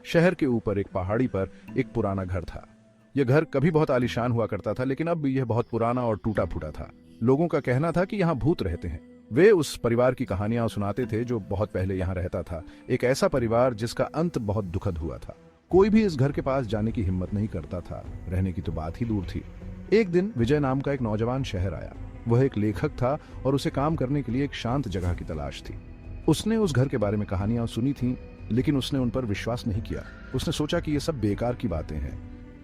शहर के ऊपर एक पहाड़ी पर एक पुराना घर था। यह घर कभी बहुत आलीशान हुआ करता था, लेकिन अब यह बहुत पुराना और टूटा फूटा था। लोगों का कहना था कि यहाँ भूत रहते हैं। वे उस परिवार की कहानियां सुनाते थे जो बहुत पहले यहाँ रहता था, एक ऐसा परिवार जिसका अंत बहुत दुखद हुआ था। कोई भी इस घर के पास जाने की हिम्मत नहीं करता था, रहने की तो बात ही दूर थी। एक दिन विजय नाम का एक नौजवान शहर आया। वह एक लेखक था और उसे काम करने के लिए एक शांत जगह की तलाश थी। उसने उस घर के बारे में कहानियां सुनी थीं, लेकिन उसने उन पर विश्वास नहीं किया। उसने सोचा कि ये सब बेकार की बातें हैं।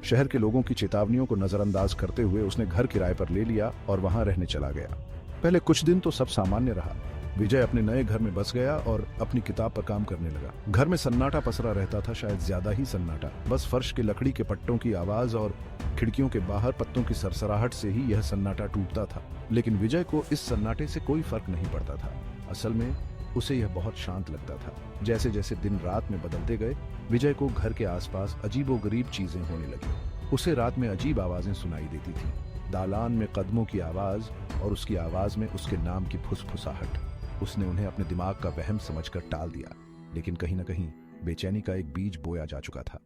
शहर के लोगों की चेतावनियों को नजरअंदाज करते हुए उसने घर किराए पर ले लिया और वहां रहने चला गया। पहले कुछ दिन तो सब सामान्य रहा। विजय अपने नए घर में बस गया और अपनी किताब पर काम करने लगा। घर में सन्नाटा पसरा रहता था, शायद ज्यादा ही सन्नाटा। बस फर्श के लकड़ी के पट्टों की आवाज और खिड़कियों के बाहर पत्तों की सरसराहट से ही यह सन्नाटा टूटता था। लेकिन विजय को इस सन्नाटे से कोई फर्क नहीं पड़ता था। असल में उसे यह बहुत शांत लगता था। जैसे जैसे दिन रात में बदलते गए, विजय को घर के आसपास अजीबोगरीब चीजें होने लगी। उसे रात में अजीब आवाजें सुनाई देती थीं। दालान में कदमों की आवाज और उसकी आवाज में उसके नाम की फुसफुसाहट। उसने उन्हें अपने दिमाग का वहम समझकर टाल दिया, लेकिन कहीं न कहीं बेचैनी का एक बीज बोया जा चुका था।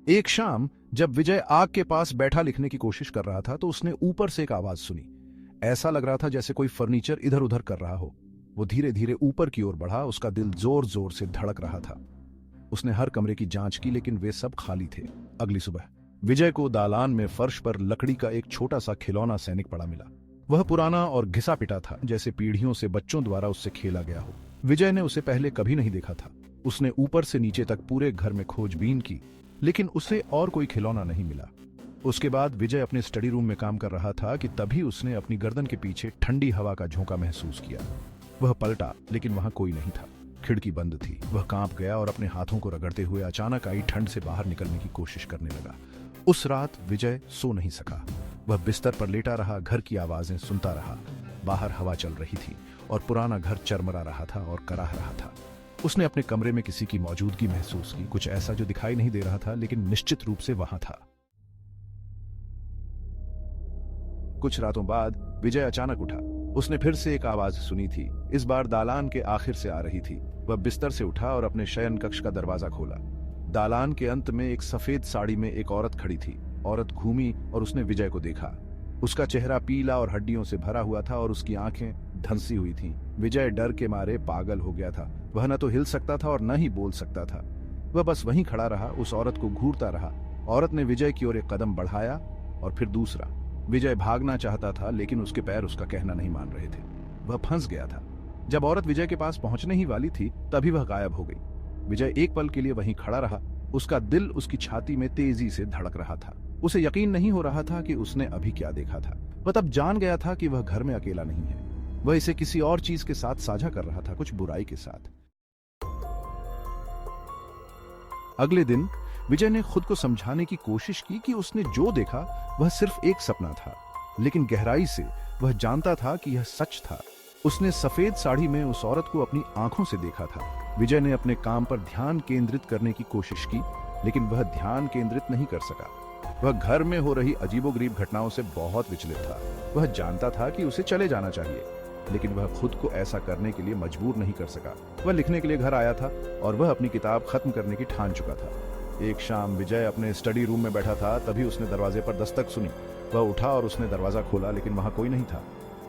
एक शाम जब विजय आग के पास बैठा लिखने की कोशिश कर रहा था, तो उसने ऊपर से एक आवाज सुनी। ऐसा लग रहा था जैसे कोई फर्नीचर इधर उधर कर रहा हो। वो धीरे धीरे ऊपर की ओर बढ़ा। उसका दिल जोर जोर से धड़क रहा था। उसने हर कमरे की जांच की, लेकिन वे सब खाली थे। अगली सुबह विजय को दालान में फर्श पर लकड़ी का एक छोटा सा खिलौना सैनिक पड़ा मिला। वह पुराना और घिसा पिटा था, जैसे पीढ़ियों से बच्चों द्वारा उससे खेला गया हो। विजय ने उसे पहले कभी नहीं देखा था। उसने ऊपर से नीचे तक पूरे घर में खोजबीन की, लेकिन उसे और कोई खिलौना नहीं मिला। उसके बाद विजय अपने स्टडी रूम में काम कर रहा था कि तभी उसने अपनी गर्दन के पीछे ठंडी हवा का झोंका महसूस किया। वह पलटा, लेकिन वहां कोई नहीं था। खिड़की बंद थी। वह कांप गया और अपने हाथों को रगड़ते हुए अचानक आई ठंड से बाहर निकलने की कोशिश करने लगा। उस रात विजय सो नहीं सका। वह बिस्तर पर लेटा रहा, घर की आवाजें सुनता रहा। बाहर हवा चल रही थी और पुराना घर चरमरा रहा था और कराह रहा था। उसने अपने कमरे में किसी की मौजूदगी महसूस की, कुछ ऐसा जो दिखाई नहीं दे रहा था, लेकिन निश्चित रूप से वहां था। कुछ रातों बाद विजय अचानक उठा। उसने फिर से एक आवाज सुनी थी। इस बार दालान के आखिर से आ रही थी। वह बिस्तर से उठा और अपने शयन कक्ष का दरवाजा खोला। दालान के अंत में एक सफेद साड़ी में एक औरत खड़ी थी। औरत घूमी और उसने विजय को देखा। उसका चेहरा पीला और हड्डियों से भरा हुआ था और उसकी आंखें धंसी हुई थीं। विजय डर के मारे पागल हो गया था। वह न तो हिल सकता था और न ही बोल सकता था। वह बस वहीं खड़ा रहा, उस औरत को घूरता रहा। औरत ने विजय की ओर एक कदम बढ़ाया और फिर दूसरा। विजय भागना चाहता था, लेकिन उसके पैर उसका कहना नहीं मान रहे थे। वह फंस गया था। जब औरत विजय के पास पहुंचने ही वाली थी, तभी वह गायब हो गई। विजय एक पल के लिए वहीं खड़ा रहा। उसका दिल उसकी छाती में तेजी से धड़क रहा था। उसे यकीन नहीं हो रहा था कि उसने अभी क्या देखा था। वह तब जान गया था कि वह घर में अकेला नहीं है। वह इसे किसी और चीज के साथ साझा कर रहा था, कुछ बुराई के साथ। अगले दिन विजय ने खुद को समझाने की कोशिश की कि उसने जो देखा वह सिर्फ एक सपना था, लेकिन गहराई से वह जानता था कि यह सच था। उसने सफेद साड़ी में उस औरत को अपनी आंखों से देखा था। विजय ने अपने काम पर ध्यान केंद्रित करने की कोशिश की, लेकिन वह ध्यान केंद्रित नहीं कर सका। वह घर में हो रही अजीबोगरीब घटनाओं से बहुत विचलित था। वह जानता था कि उसे चले जाना चाहिए, लेकिन वह खुद को ऐसा करने के लिए मजबूर नहीं कर सका। वह लिखने के लिए घर आया था और वह अपनी किताब खत्म करने की ठान चुका था। एक शाम विजय अपने स्टडी रूम में बैठा था, तभी उसने दरवाजे पर दस्तक सुनी। वह उठा और उसने दरवाजा खोला, लेकिन वहां कोई नहीं था।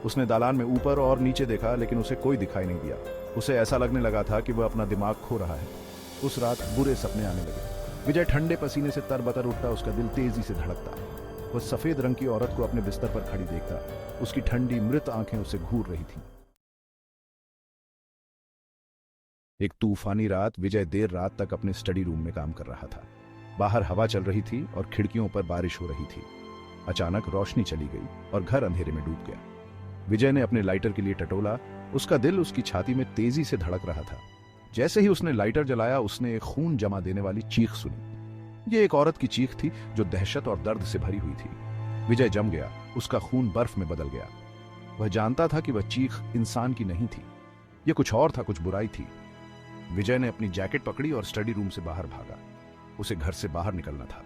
उसने दालान में ऊपर और नीचे देखा, लेकिन उसे कोई दिखाई नहीं दिया। उसे ऐसा लगने लगा था कि वह अपना दिमाग खो रहा है। उस रात बुरे सपने आने लगे। विजय ठंडे पसीने से तरबतर उठता, उसका दिल तेजी से धड़कता। वह सफेद रंग की औरत को अपने बिस्तर पर खड़ी देखता। उसकी ठंडी मृत आंखें उसे घूर रही थीं। एक तूफानी रात विजय देर रात तक अपने स्टडी रूम में काम कर रहा था। बाहर हवा चल रही थी और खिड़कियों पर बारिश हो रही थी। अचानक रोशनी चली गई और घर अंधेरे में डूब गया। विजय ने अपने लाइटर के लिए टटोला। उसका दिल उसकी छाती में तेजी से धड़क रहा था। जैसे ही उसने लाइटर जलाया, उसने एक खून जमा देने वाली चीख सुनी। यह एक औरत की चीख थी जो दहशत और दर्द से भरी हुई थी। विजय जम गया। उसका खून बर्फ में बदल गया। वह जानता था कि वह चीख इंसान की नहीं थी। यह कुछ और था, कुछ बुराई थी। विजय ने अपनी जैकेट पकड़ी और स्टडी रूम से बाहर भागा। उसे घर से बाहर निकलना था।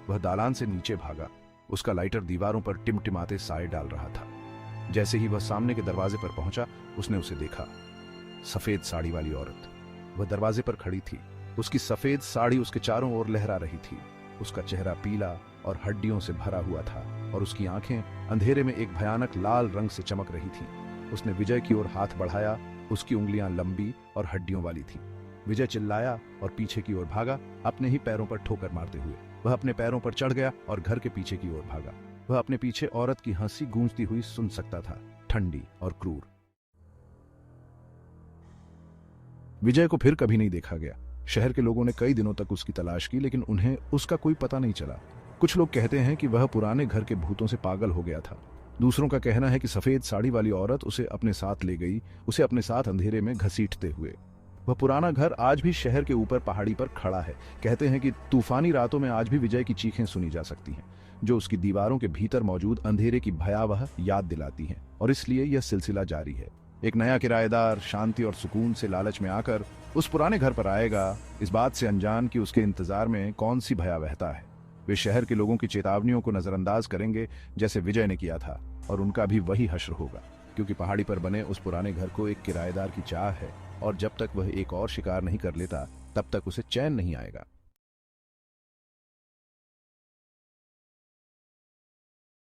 वह दालान से नीचे भागा। उसका लाइटर दीवारों पर टिमटिमाते साए डाल रहा था। जैसे ही वह सामने के दरवाजे पर पहुंचा, उसने उसे देखा। सफेद साड़ी वाली औरत। वह दरवाजे पर खड़ी थी। उसकी सफेद साड़ी उसके चारों ओर लहरा रही थी। उसका चेहरा पीला और हड्डियों से भरा हुआ था और उसकी आंखें अंधेरे में एक भयानक लाल रंग से चमक रही थीं। उसने विजय की ओर हाथ बढ़ाया। उसकी उंगलियां लंबी और हड्डियों वाली थीं। विजय चिल्लाया और पीछे की ओर भागा, अपने ही पैरों पर ठोकर मारते हुए। वह अपने पैरों पर चढ़ गया और घर के पीछे की ओर भागा। वह अपने पीछे औरत की हंसी गूंजती हुई सुन सकता था, ठंडी और क्रूर। विजय को फिर कभी नहीं देखा गया। शहर के लोगों ने कई दिनों तक उसकी तलाश की, लेकिन उन्हें उसका कोई पता नहीं चला। कुछ लोग कहते हैं कि वह पुराने घर के भूतों से पागल हो गया था। दूसरों का कहना है कि सफेद साड़ी वाली औरत उसे अपने साथ ले गई, उसे अपने साथ अंधेरे में घसीटते हुए। वह पुराना घर आज भी शहर के ऊपर पहाड़ी पर खड़ा है। कहते हैं कि तूफानी रातों में आज भी विजय की चीखें सुनी जा सकती हैं, जो उसकी दीवारों के भीतर मौजूद अंधेरे की भयावह याद दिलाती हैं। और इसलिए यह सिलसिला जारी है। एक नया किराएदार शांति और सुकून से लालच में आकर उस पुराने घर पर आएगा, इस बात से अनजान कि उसके इंतजार में कौन सी भयावहता है। वे शहर के लोगों की चेतावनियों को नजरअंदाज करेंगे, जैसे विजय ने किया था, और उनका भी वही हश्र होगा, क्योंकि पहाड़ी पर बने उस पुराने घर को एक किराएदार की चाह है, और जब तक वह एक और शिकार नहीं कर लेता, तब तक उसे चैन नहीं आएगा।